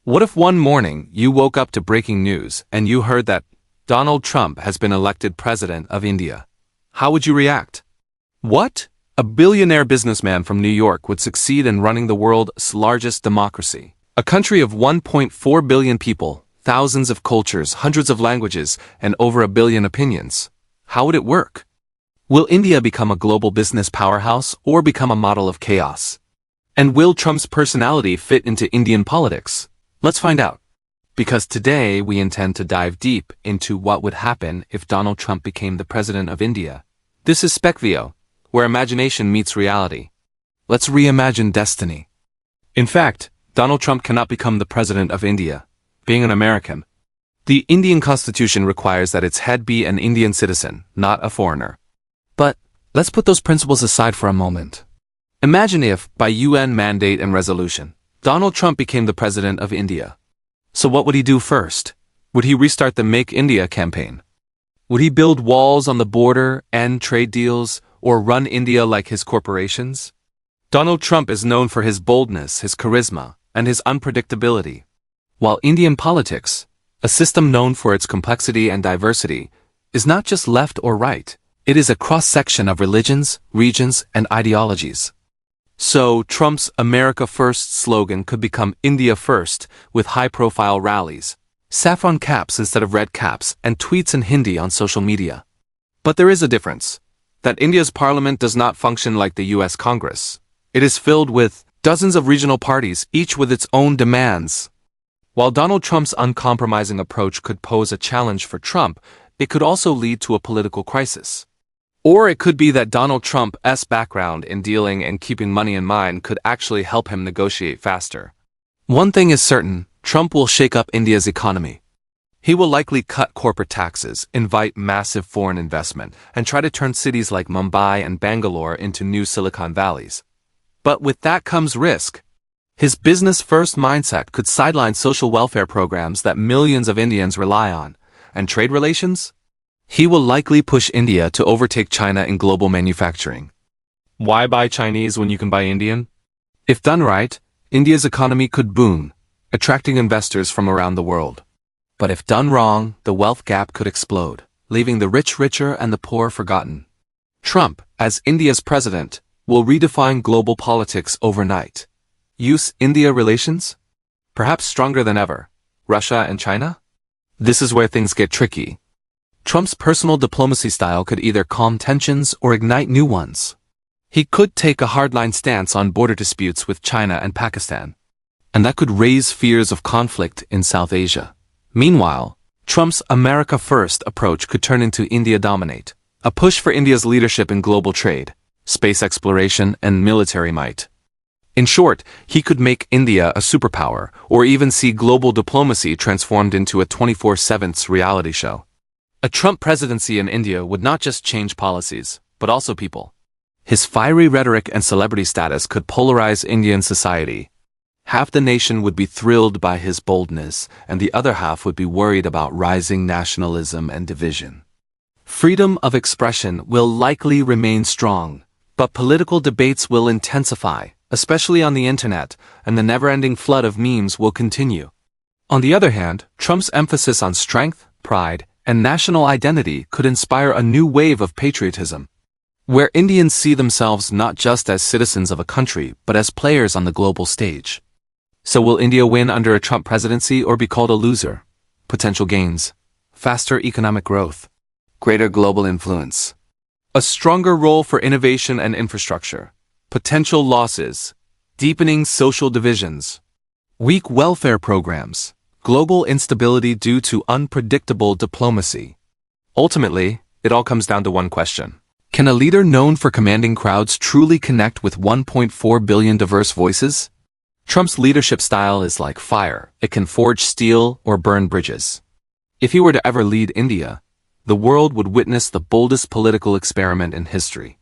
What if one morning you woke up to breaking news and you heard that Donald Trump has been elected president of India? How would you react? What? A billionaire businessman from New York would succeed in running the world's largest democracy. A country of 1.4 billion people, thousands of cultures, hundreds of languages, and over 1 billion opinions. How would it work? Will India become a global business powerhouse or become a model of chaos? And will Trump's personality fit into Indian politics? Let's find out. Because today we intend to dive deep into what would happen if Donald Trump became the president of India. This is Specvio, where imagination meets reality. Let's reimagine destiny. In fact, Donald Trump cannot become the president of India, being an American. The Indian Constitution requires that its head be an Indian citizen, not a foreigner. But let's put those principles aside for a moment. Imagine if, by UN mandate and resolution, Donald Trump became the president of India. So what would he do first? Would he restart the Make India campaign? Would he build walls on the border, end trade deals, or run India like his corporations? Donald Trump is known for his boldness, his charisma, and his unpredictability. While Indian politics, a system known for its complexity and diversity, is not just left or right, it is a cross-section of religions, regions, and ideologies. So, Trump's America First slogan could become India First, with high-profile rallies, saffron caps instead of red caps, and tweets in Hindi on social media. But there is a difference. That India's parliament does not function like the US Congress. It is filled with dozens of regional parties, each with its own demands. While Donald Trump's uncompromising approach could pose a challenge for Trump, it could also lead to a political crisis. Or it could be that Donald Trump's background in dealing and keeping money in mind could actually help him negotiate faster. One thing is certain, Trump will shake up India's economy. He will likely cut corporate taxes, invite massive foreign investment, and try to turn cities like Mumbai and Bangalore into new Silicon Valleys. But with that comes risk. His business-first mindset could sideline social welfare programs that millions of Indians rely on. And trade relations? He will likely push India to overtake China in global manufacturing. Why buy Chinese when you can buy Indian? If done right, India's economy could boom, attracting investors from around the world. But if done wrong, the wealth gap could explode, leaving the rich richer and the poor forgotten. Trump, as India's president, will redefine global politics overnight. US-India relations? Perhaps stronger than ever. Russia and China? This is where things get tricky. Trump's personal diplomacy style could either calm tensions or ignite new ones. He could take a hardline stance on border disputes with China and Pakistan, and that could raise fears of conflict in South Asia. Meanwhile, Trump's America First approach could turn into India Dominate, a push for India's leadership in global trade, space exploration, and military might. In short, he could make India a superpower, or even see global diplomacy transformed into a 24/7 reality show. A Trump presidency in India would not just change policies, but also people. His fiery rhetoric and celebrity status could polarize Indian society. Half the nation would be thrilled by his boldness, and the other half would be worried about rising nationalism and division. Freedom of expression will likely remain strong, but political debates will intensify, especially on the internet, and the never-ending flood of memes will continue. On the other hand, Trump's emphasis on strength, pride, and national identity could inspire a new wave of patriotism, where Indians see themselves not just as citizens of a country, but as players on the global stage. So will India win under a Trump presidency or be called a loser? Potential gains: faster economic growth, greater global influence, a stronger role for innovation and infrastructure. Potential losses: deepening social divisions, weak welfare programs, global instability due to unpredictable diplomacy. Ultimately, it all comes down to one question. Can a leader known for commanding crowds truly connect with 1.4 billion diverse voices? Trump's leadership style is like fire. It can forge steel or burn bridges. If he were to ever lead India, the world would witness the boldest political experiment in history.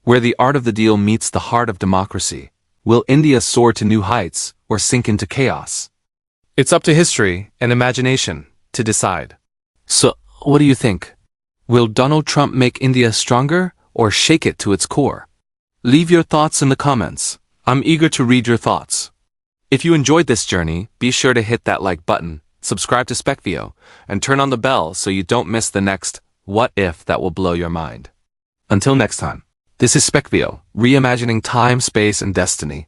Where the art of the deal meets the heart of democracy, will India soar to new heights or sink into chaos? It's up to history and imagination to decide. So, what do you think? Will Donald Trump make India stronger or shake it to its core? Leave your thoughts in the comments. I'm eager to read your thoughts. If you enjoyed this journey, be sure to hit that like button, subscribe to Specvio, and turn on the bell so you don't miss the next What If that will blow your mind. Until next time, this is Specvio, reimagining time, space, and destiny.